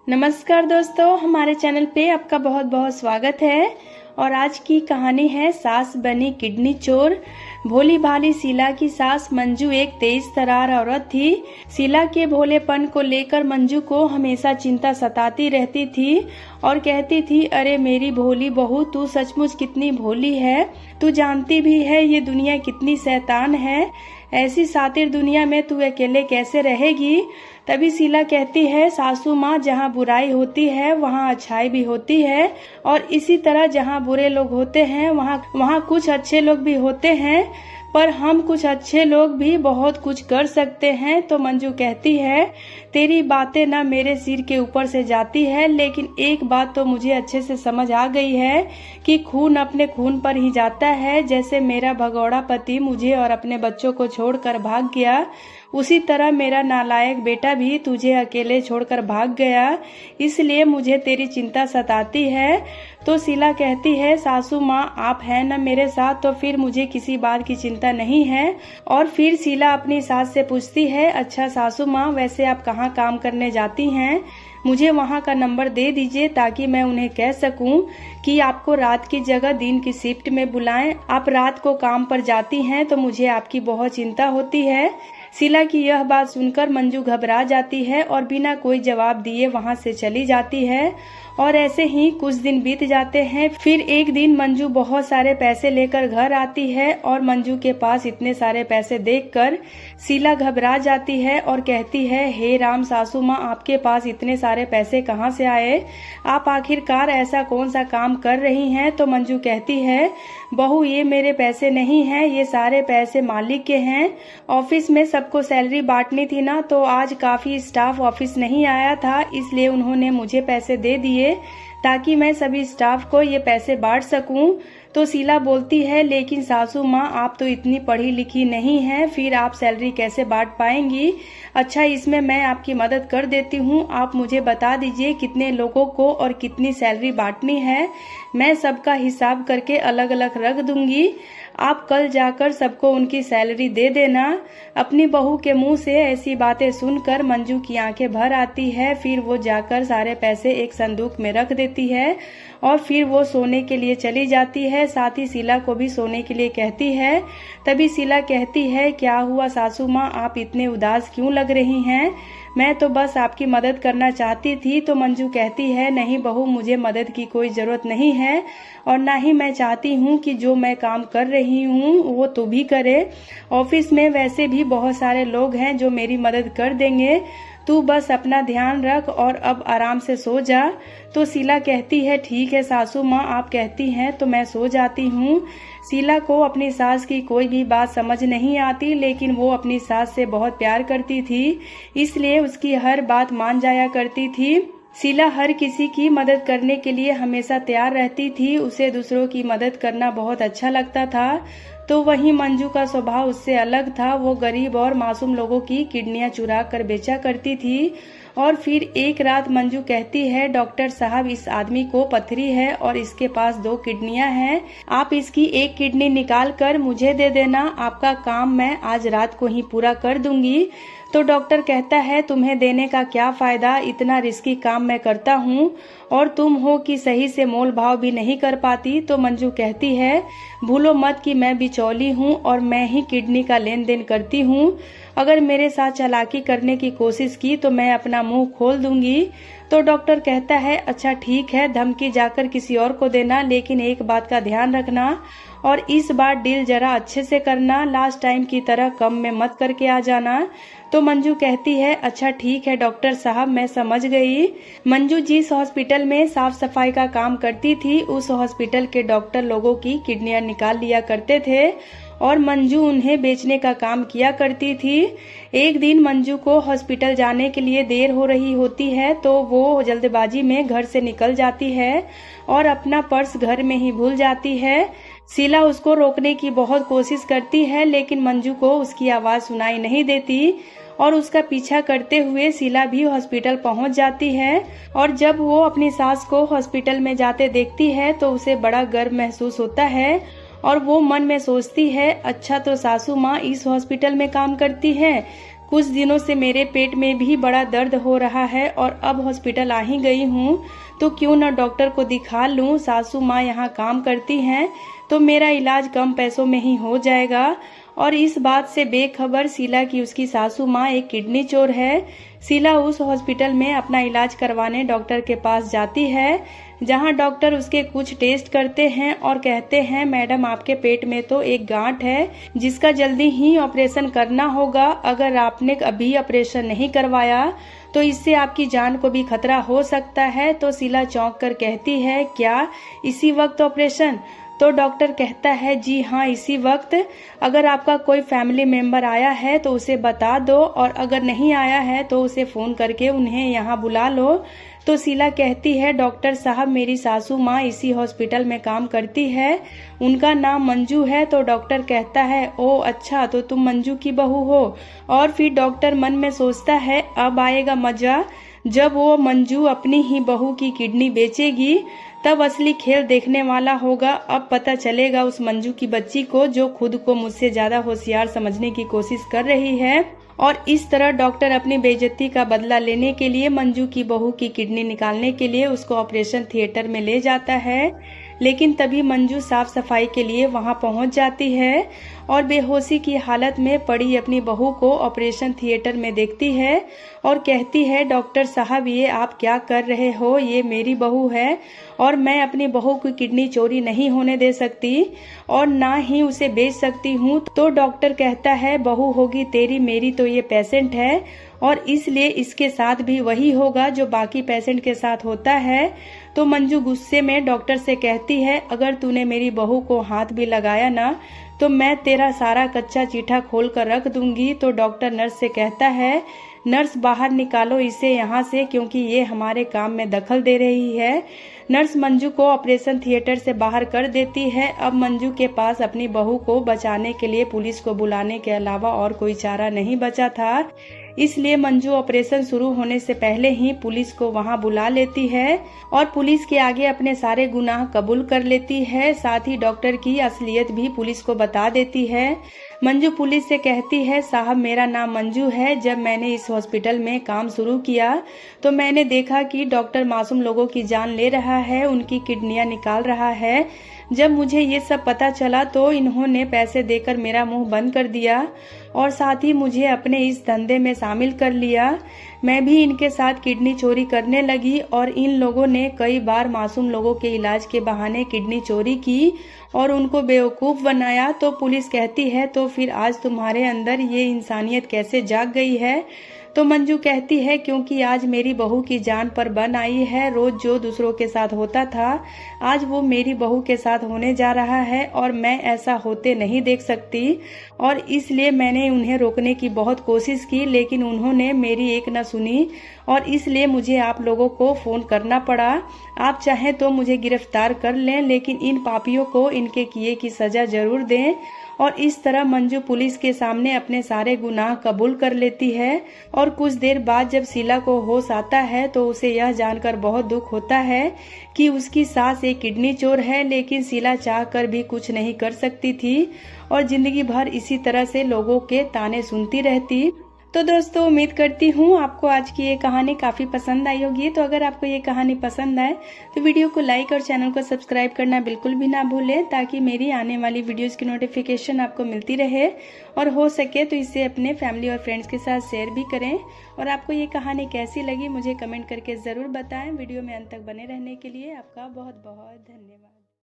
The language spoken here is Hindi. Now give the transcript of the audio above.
नमस्कार दोस्तों, हमारे चैनल पे आपका बहुत बहुत स्वागत है। और आज की कहानी है सास बनी किडनी चोर। भोली भाली शीला की सास मंजू एक तेज तर्रार औरत थी। शीला के भोलेपन को लेकर मंजू को हमेशा चिंता सताती रहती थी और कहती थी, अरे मेरी भोली बहू, तू सचमुच कितनी भोली है। तू जानती भी है ये दुनिया कितनी शैतान है। ऐसी सातिर दुनिया में तू अकेले कैसे रहेगी। तभी शीला कहती है, सासू माँ, जहाँ बुराई होती है वहाँ अच्छाई भी होती है, और इसी तरह जहाँ बुरे लोग होते हैं वहाँ कुछ अच्छे लोग भी होते हैं, पर हम कुछ अच्छे लोग भी बहुत कुछ कर सकते हैं। तो मंजू कहती है, तेरी बातें ना मेरे सिर के ऊपर से जाती है, लेकिन एक बात तो मुझे अच्छे से समझ आ गई है कि खून अपने खून पर ही जाता है। जैसे मेरा भगौड़ा पति मुझे और अपने बच्चों को छोड़कर भाग गया, उसी तरह मेरा नालायक बेटा भी तुझे अकेले छोड़कर भाग गया। इसलिए मुझे तेरी चिंता सताती है। तो शीला कहती है, सासू माँ, आप हैं न मेरे साथ, तो फिर मुझे किसी बात की चिंता नहीं है। और फिर शीला अपनी सास से पूछती है, अच्छा सासू माँ, वैसे आप कहाँ काम करने जाती हैं? मुझे वहाँ का नंबर दे दीजिए ताकि मैं उन्हें कह सकूं कि आपको रात की जगह दिन की शिफ्ट में बुलाएं। आप रात को काम पर जाती हैं तो मुझे आपकी बहुत चिंता होती है। शीला की यह बात सुनकर मंजू घबरा जाती है और बिना कोई जवाब दिए वहां से चली जाती है। और ऐसे ही कुछ दिन बीत जाते हैं। फिर एक दिन मंजू बहुत सारे पैसे लेकर घर आती है और मंजू के पास इतने सारे पैसे देखकर शीला घबरा जाती है और कहती है, हे राम सासू माँ, आपके पास इतने सारे पैसे कहाँ से आए? आप आखिरकार ऐसा कौन सा काम कर रही हैं? तो मंजू कहती है, बहू, ये मेरे पैसे नहीं हैं, ये सारे पैसे मालिक के हैं। ऑफिस में सबको सैलरी बांटनी थी ना, तो आज काफी स्टाफ ऑफिस नहीं आया था, इसलिए उन्होंने मुझे पैसे दे दिए ताकि मैं सभी स्टाफ को ये पैसे बांट सकूं। तो शीला बोलती है, लेकिन सासू माँ, आप तो इतनी पढ़ी लिखी नहीं हैं, फिर आप सैलरी कैसे बांट पाएंगी? अच्छा, इसमें मैं आपकी मदद कर देती हूँ। आप मुझे बता दीजिए कितने लोगों को और कितनी सैलरी बांटनी है। मैं सबका हिसाब करके अलग अलग रख दूंगी। आप कल जाकर सबको उनकी सैलरी दे देना। अपनी बहू के मुंह से ऐसी बातें सुनकर मंजू की आंखें भर आती है। फिर वो जाकर सारे पैसे एक संदूक में रख देती है और फिर वो सोने के लिए चली जाती है। साथ ही शीला को भी सोने के लिए कहती है। तभी शीला कहती है, क्या हुआ सासू माँ, आप इतने उदास क्यों लग रही हैं? मैं तो बस आपकी मदद करना चाहती थी। तो मंजू कहती है, नहीं बहू, मुझे मदद की कोई जरूरत नहीं है और ना ही मैं चाहती हूँ कि जो मैं काम कर रही हूँ वो तू भी करे। ऑफिस में वैसे भी बहुत सारे लोग हैं जो मेरी मदद कर देंगे। तू बस अपना ध्यान रख और अब आराम से सो जा। तो शीला कहती है, ठीक है सासू माँ, आप कहती हैं तो मैं सो जाती हूँ। शीला को अपनी सास की कोई भी बात समझ नहीं आती, लेकिन वो अपनी सास से बहुत प्यार करती थी, इसलिए उसकी हर बात मान जाया करती थी। शीला हर किसी की मदद करने के लिए हमेशा तैयार रहती थी। उसे दूसरों की मदद करना बहुत अच्छा लगता था। तो वहीं मंजू का स्वभाव उससे अलग था। वो गरीब और मासूम लोगों की किडनियां चुरा कर बेचा करती थी। और फिर एक रात मंजू कहती है, डॉक्टर साहब, इस आदमी को पथरी है और इसके पास 2 किडनियां हैं। आप इसकी एक किडनी निकाल कर मुझे दे देना। आपका काम मैं आज रात को ही पूरा कर दूंगी। तो डॉक्टर कहता है, तुम्हें देने का क्या फायदा, इतना रिस्की काम मैं करता हूँ और तुम हो कि सही से मोल भाव भी नहीं कर पाती। तो मंजू कहती है, भूलो मत कि मैं बिचौली हूँ और मैं ही किडनी का लेन देन करती हूँ। अगर मेरे साथ चालाकी करने की कोशिश की तो मैं अपना मुंह खोल दूंगी। तो डॉक्टर कहता है, अच्छा ठीक है, धमकी जाकर किसी और को देना, लेकिन एक बात का ध्यान रखना और इस बार डील जरा अच्छे से करना, लास्ट टाइम की तरह कम में मत करके आ जाना। तो मंजू कहती है, अच्छा ठीक है डॉक्टर साहब, मैं समझ गई। मंजू जिस हॉस्पिटल में साफ सफाई का काम करती थी, उस हॉस्पिटल के डॉक्टर लोगों की किडनियां निकाल लिया करते थे और मंजू उन्हें बेचने का काम किया करती थी। एक दिन मंजू को हॉस्पिटल जाने के लिए देर हो रही होती है, तो वो जल्दबाजी में घर से निकल जाती है और अपना पर्स घर में ही भूल जाती है। शीला उसको रोकने की बहुत कोशिश करती है, लेकिन मंजू को उसकी आवाज सुनाई नहीं देती और उसका पीछा करते हुए शीला भी हॉस्पिटल पहुंच जाती है। और जब वो अपनी सास को हॉस्पिटल में जाते देखती है तो उसे बड़ा गर्व महसूस होता है और वो मन में सोचती है, अच्छा तो सासू माँ इस हॉस्पिटल में काम करती है, कुछ दिनों से मेरे पेट में भी बड़ा दर्द हो रहा है और अब हॉस्पिटल आ ही गई हूँ, तो क्यों ना डॉक्टर को दिखा लूँ। सासू माँ यहाँ काम करती हैं तो मेरा इलाज कम पैसों में ही हो जाएगा। और इस बात से बेखबर शीला की उसकी सासू माँ एक किडनी चोर है। शीला उस हॉस्पिटल में अपना इलाज करवाने डॉक्टर के पास जाती है, जहां डॉक्टर उसके कुछ टेस्ट करते हैं और कहते हैं, मैडम आपके पेट में तो एक गांठ है जिसका जल्दी ही ऑपरेशन करना होगा। अगर आपने अभी ऑपरेशन नहीं करवाया तो इससे आपकी जान को भी खतरा हो सकता है। तो शीला चौंक कर कहती है, क्या इसी वक्त ऑपरेशन? तो डॉक्टर कहता है, जी हाँ इसी वक्त। अगर आपका कोई फैमिली मेंबर आया है तो उसे बता दो, और अगर नहीं आया है तो उसे फोन करके उन्हें यहाँ बुला लो। तो शीला कहती है, डॉक्टर साहब मेरी सासू माँ इसी हॉस्पिटल में काम करती है, उनका नाम मंजू है। तो डॉक्टर कहता है, ओ अच्छा, तो तुम मंजू की बहू हो। और फिर डॉक्टर मन में सोचता है, अब आएगा मजा, जब वो मंजू अपनी ही बहू की किडनी बेचेगी तब असली खेल देखने वाला होगा। अब पता चलेगा उस मंजू की बच्ची को, जो खुद को मुझसे ज्यादा होशियार समझने की कोशिश कर रही है। और इस तरह डॉक्टर अपनी बेइज्जती का बदला लेने के लिए मंजू की बहू की किडनी निकालने के लिए उसको ऑपरेशन थिएटर में ले जाता है। लेकिन तभी मंजू साफ सफाई के लिए वहां पहुंच जाती है और बेहोशी की हालत में पड़ी अपनी बहू को ऑपरेशन थिएटर में देखती है और कहती है, डॉक्टर साहब ये आप क्या कर रहे हो? ये मेरी बहू है और मैं अपनी बहू की किडनी चोरी नहीं होने दे सकती और ना ही उसे बेच सकती हूँ। तो डॉक्टर कहता है, बहू होगी तेरी, मेरी तो ये पेशेंट है और इसलिए इसके साथ भी वही होगा जो बाकी पेशेंट के साथ होता है। तो मंजू गुस्से में डॉक्टर से कहती है, अगर तूने मेरी बहू को हाथ भी लगाया ना तो मैं तेरा सारा कच्चा चीठा खोल कर रख दूंगी। तो डॉक्टर नर्स से कहता है, नर्स बाहर निकालो इसे यहाँ से, क्योंकि ये हमारे काम में दखल दे रही है। नर्स मंजू को ऑपरेशन थिएटर से बाहर कर देती है। अब मंजू के पास अपनी बहू को बचाने के लिए पुलिस को बुलाने के अलावा और कोई चारा नहीं बचा था, इसलिए मंजू ऑपरेशन शुरू होने से पहले ही पुलिस को वहां बुला लेती है और पुलिस के आगे अपने सारे गुनाह कबूल कर लेती है। साथ ही डॉक्टर की असलियत भी पुलिस को बता देती है। मंजू पुलिस से कहती है, साहब मेरा नाम मंजू है। जब मैंने इस हॉस्पिटल में काम शुरू किया तो मैंने देखा कि डॉक्टर मासूम लोगों की जान ले रहा है, उनकी किडनियां निकाल रहा है। जब मुझे ये सब पता चला तो इन्होंने पैसे देकर मेरा मुंह बंद कर दिया और साथ ही मुझे अपने इस धंधे में शामिल कर लिया। मैं भी इनके साथ किडनी चोरी करने लगी और इन लोगों ने कई बार मासूम लोगों के इलाज के बहाने किडनी चोरी की और उनको बेवकूफ बनाया। तो पुलिस कहती है, तो फिर आज तुम्हारे अंदर ये इंसानियत कैसे जाग गई है? तो मंजू कहती है, क्योंकि आज मेरी बहू की जान पर बन आई है। रोज जो दूसरों के साथ होता था आज वो मेरी बहू के साथ होने जा रहा है और मैं ऐसा होते नहीं देख सकती और इसलिए मैंने उन्हें रोकने की बहुत कोशिश की, लेकिन उन्होंने मेरी एक न सुनी और इसलिए मुझे आप लोगों को फोन करना पड़ा। आप चाहें तो मुझे गिरफ्तार कर लें, लेकिन इन पापियों को इनके किए की सजा जरूर दें। और इस तरह मंजू पुलिस के सामने अपने सारे गुनाह कबूल कर लेती है। और कुछ देर बाद जब शीला को होश आता है तो उसे यह जानकर बहुत दुख होता है कि उसकी सास एक किडनी चोर है, लेकिन शीला चाहकर भी कुछ नहीं कर सकती थी और जिंदगी भर इसी तरह से लोगों के ताने सुनती रहती। तो दोस्तों उम्मीद करती हूँ आपको आज की ये कहानी काफ़ी पसंद आई होगी। तो अगर आपको ये कहानी पसंद आए तो वीडियो को लाइक और चैनल को सब्सक्राइब करना बिल्कुल भी ना भूलें, ताकि मेरी आने वाली वीडियोस की नोटिफिकेशन आपको मिलती रहे और हो सके तो इसे अपने फैमिली और फ्रेंड्स के साथ शेयर भी करें। और आपको ये कहानी कैसी लगी मुझे कमेंट करके ज़रूर बताएं। वीडियो में अंत तक बने रहने के लिए आपका बहुत बहुत धन्यवाद।